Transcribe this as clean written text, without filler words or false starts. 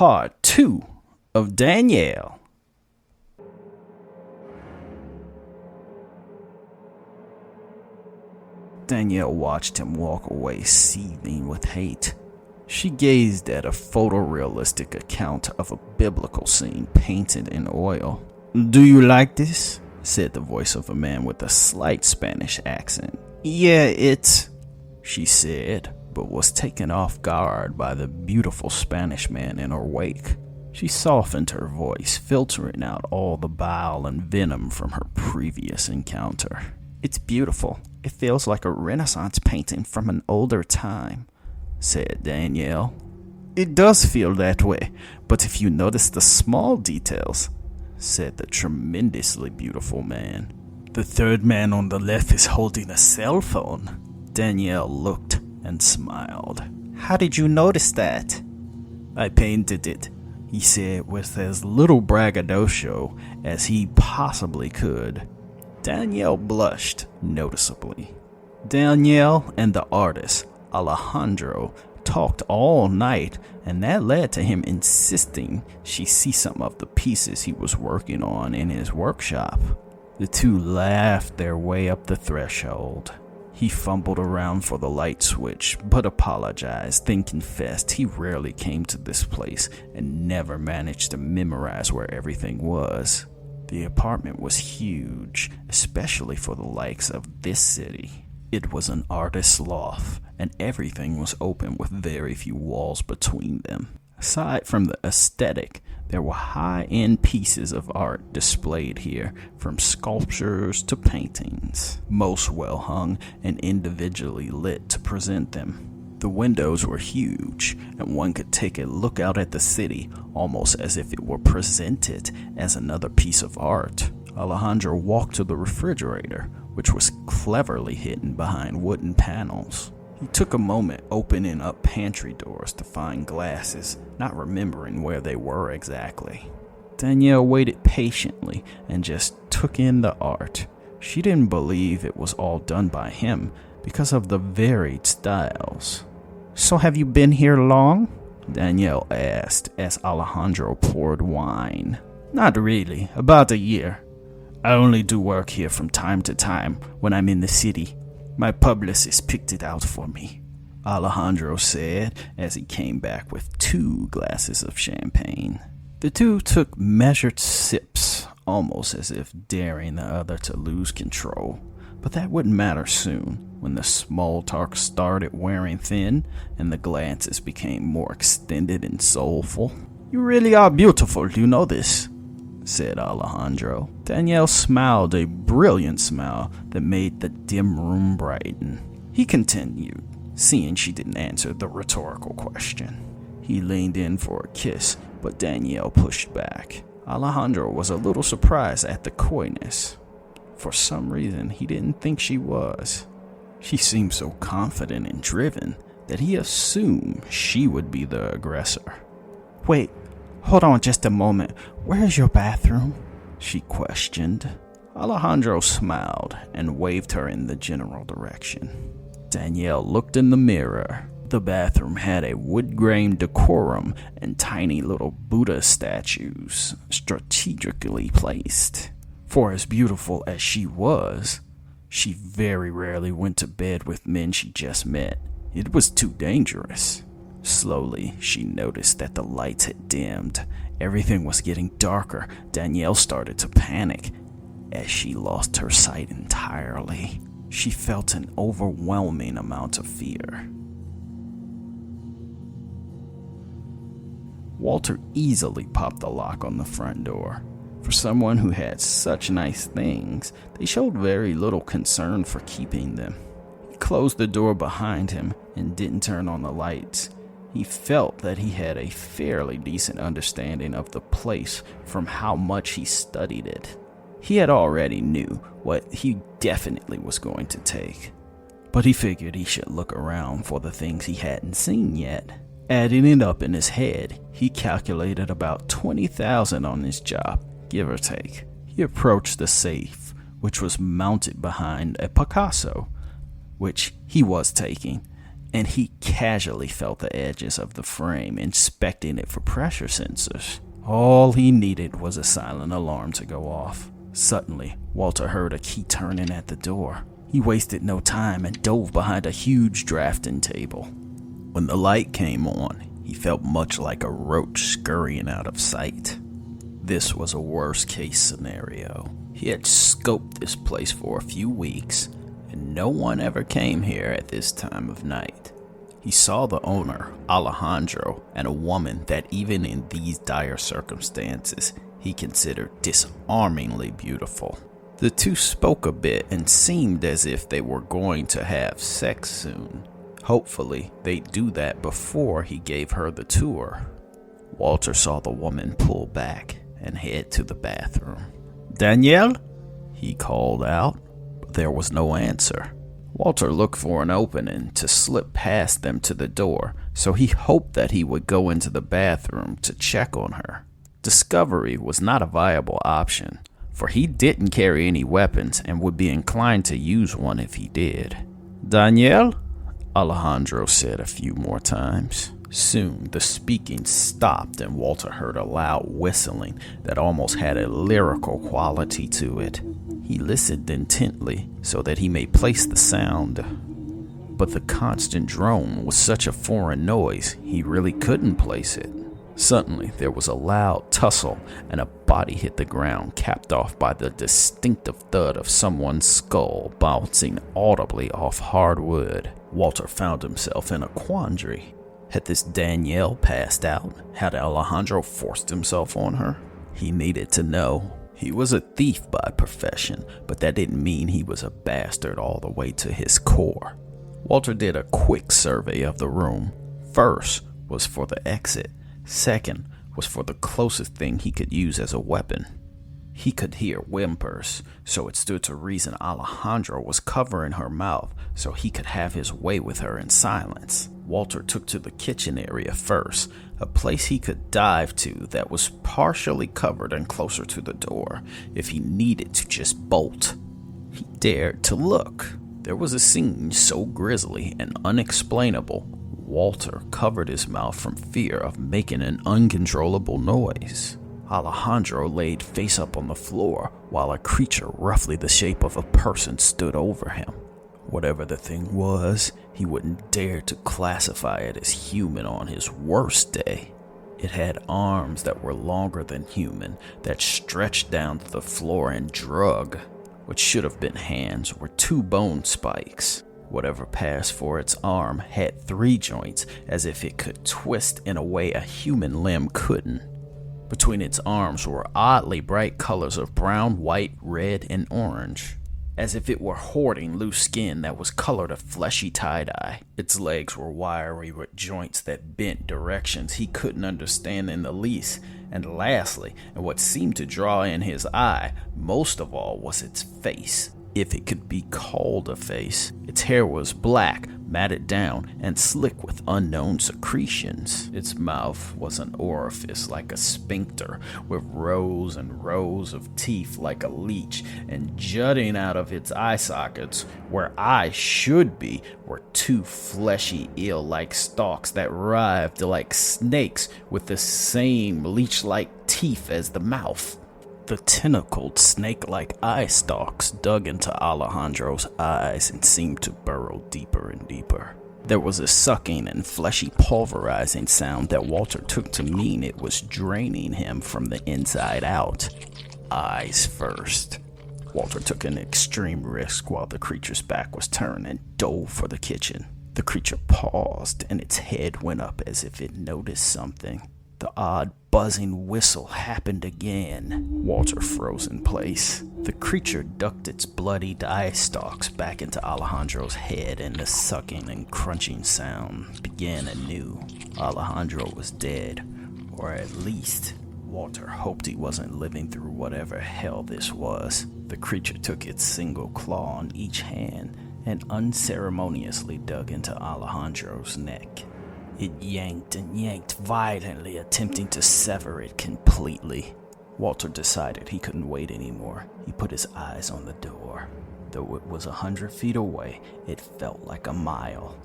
Part 2 of Danielle. Danielle watched him walk away, seething with hate. She gazed at a photorealistic account of a biblical scene painted in oil. "Do you like this?" said the voice of a man with a slight Spanish accent. "Yeah, it's," she said, but was taken off guard by the beautiful Spanish man in her wake. She softened her voice, filtering out all the bile and venom from her previous encounter. "It's beautiful. It feels like a Renaissance painting from an older time," said Danielle. "It does feel that way, but if you notice the small details," said the tremendously beautiful man. "The third man on the left is holding a cell phone." Danielle looked and smiled. "How did you notice that?" "I painted it," he said with as little braggadocio as he possibly could. Danielle blushed noticeably. Danielle and the artist, Alejandro, talked all night, and that led to him insisting she see some of the pieces he was working on in his workshop. The two laughed their way up the threshold. He fumbled around for the light switch, but apologized, then confessed he rarely came to this place and never managed to memorize where everything was. The apartment was huge, especially for the likes of this city. It was an artist's loft, and everything was open with very few walls between them. Aside from the aesthetic, there were high-end pieces of art displayed here, from sculptures to paintings, most well hung and individually lit to present them. The windows were huge, and one could take a look out at the city almost as if it were presented as another piece of art. Alejandro walked to the refrigerator, which was cleverly hidden behind wooden panels. He took a moment opening up pantry doors to find glasses, not remembering where they were exactly. Danielle waited patiently and just took in the art. She didn't believe it was all done by him because of the varied styles. "So have you been here long?" Danielle asked as Alejandro poured wine. "Not really, about a year. I only do work here from time to time when I'm in the city. My publicist picked it out for me," Alejandro said as he came back with 2 glasses of champagne. The two took measured sips, almost as if daring the other to lose control. But that wouldn't matter soon, when the small talk started wearing thin and the glances became more extended and soulful. "You really are beautiful, you know this," said Alejandro. Danielle smiled a brilliant smile that made the dim room brighten. He continued, seeing she didn't answer the rhetorical question. He leaned in for a kiss, but Danielle pushed back. Alejandro was a little surprised at the coyness. For some reason, he didn't think she was. She seemed so confident and driven that he assumed she would be the aggressor. "Wait, hold on just a moment. Where is your bathroom?" she questioned. Alejandro smiled and waved her in the general direction. Danielle looked in the mirror. The bathroom had a wood-grain decorum and tiny little Buddha statues strategically placed. For as beautiful as she was, she very rarely went to bed with men she just met. It was too dangerous. Slowly, she noticed that the lights had dimmed. Everything was getting darker. Danielle started to panic as she lost her sight entirely. She felt an overwhelming amount of fear. Walter easily popped the lock on the front door. For someone who had such nice things, they showed very little concern for keeping them. He closed the door behind him and didn't turn on the lights. He felt that he had a fairly decent understanding of the place from how much he studied it. He had already knew what he definitely was going to take, but he figured he should look around for the things he hadn't seen yet. Adding it up in his head, he calculated about 20,000 on his job, give or take. He approached the safe, which was mounted behind a Picasso, which he was taking, and he casually felt the edges of the frame, inspecting it for pressure sensors. All he needed was a silent alarm to go off. Suddenly, Walter heard a key turning at the door. He wasted no time and dove behind a huge drafting table. When the light came on, he felt much like a roach scurrying out of sight. This was a worst-case scenario. He had scoped this place for a few weeks, and no one ever came here at this time of night. He saw the owner, Alejandro, and a woman that even in these dire circumstances, he considered disarmingly beautiful. The two spoke a bit and seemed as if they were going to have sex soon. Hopefully, they'd do that before he gave her the tour. Walter saw the woman pull back and head to the bathroom. "Danielle?" he called out, but there was no answer. Walter looked for an opening to slip past them to the door, so he hoped that he would go into the bathroom to check on her. Discovery was not a viable option, for he didn't carry any weapons and would be inclined to use one if he did. "Danielle?" Alejandro said a few more times. Soon the speaking stopped and Walter heard a loud whistling that almost had a lyrical quality to it. He listened intently so that he may place the sound, but the constant drone was such a foreign noise he really couldn't place it. Suddenly there was a loud tussle and a body hit the ground, capped off by the distinctive thud of someone's skull bouncing audibly off hard wood. Walter found himself in a quandary. Had this Danielle passed out? Had Alejandro forced himself on her? He needed to know. He was a thief by profession, but that didn't mean he was a bastard all the way to his core. Walter did a quick survey of the room. First was for the exit. Second was for the closest thing he could use as a weapon. He could hear whimpers, so it stood to reason Alejandro was covering her mouth so he could have his way with her in silence. Walter took to the kitchen area first, a place he could dive to that was partially covered and closer to the door if he needed to just bolt. He dared to look. There was a scene so grisly and unexplainable, Walter covered his mouth from fear of making an uncontrollable noise. Alejandro laid face up on the floor while a creature roughly the shape of a person stood over him. Whatever the thing was, he wouldn't dare to classify it as human on his worst day. It had arms that were longer than human, that stretched down to the floor and drug. What should have been hands were two bone spikes. Whatever passed for its arm had three joints, as if it could twist in a way a human limb couldn't. Between its arms were oddly bright colors of brown, white, red, and orange, as if it were hoarding loose skin that was colored a fleshy tie-dye. Its legs were wiry with joints that bent directions he couldn't understand in the least. And lastly, and what seemed to draw in his eye most of all, was its face. If it could be called a face. Its hair was black, matted down, and slick with unknown secretions. Its mouth was an orifice like a sphincter, with rows and rows of teeth like a leech, and jutting out of its eye sockets, where eyes should be, were two fleshy eel-like stalks that writhed like snakes with the same leech-like teeth as the mouth. The tentacled snake-like eye stalks dug into Alejandro's eyes and seemed to burrow deeper and deeper. There was a sucking and fleshy pulverizing sound that Walter took to mean it was draining him from the inside out. Eyes first. Walter took an extreme risk while the creature's back was turned and dove for the kitchen. The creature paused and its head went up as if it noticed something. The odd buzzing whistle happened again. Walter froze in place. The creature ducked its bloodied eye stalks back into Alejandro's head, and the sucking and crunching sound began anew. Alejandro was dead, or at least Walter hoped he wasn't living through whatever hell this was. The creature took its single claw on each hand and unceremoniously dug into Alejandro's neck. It yanked and yanked violently, attempting to sever it completely. Walter decided he couldn't wait anymore. He put his eyes on the door. Though it was 100 feet away, it felt like a mile.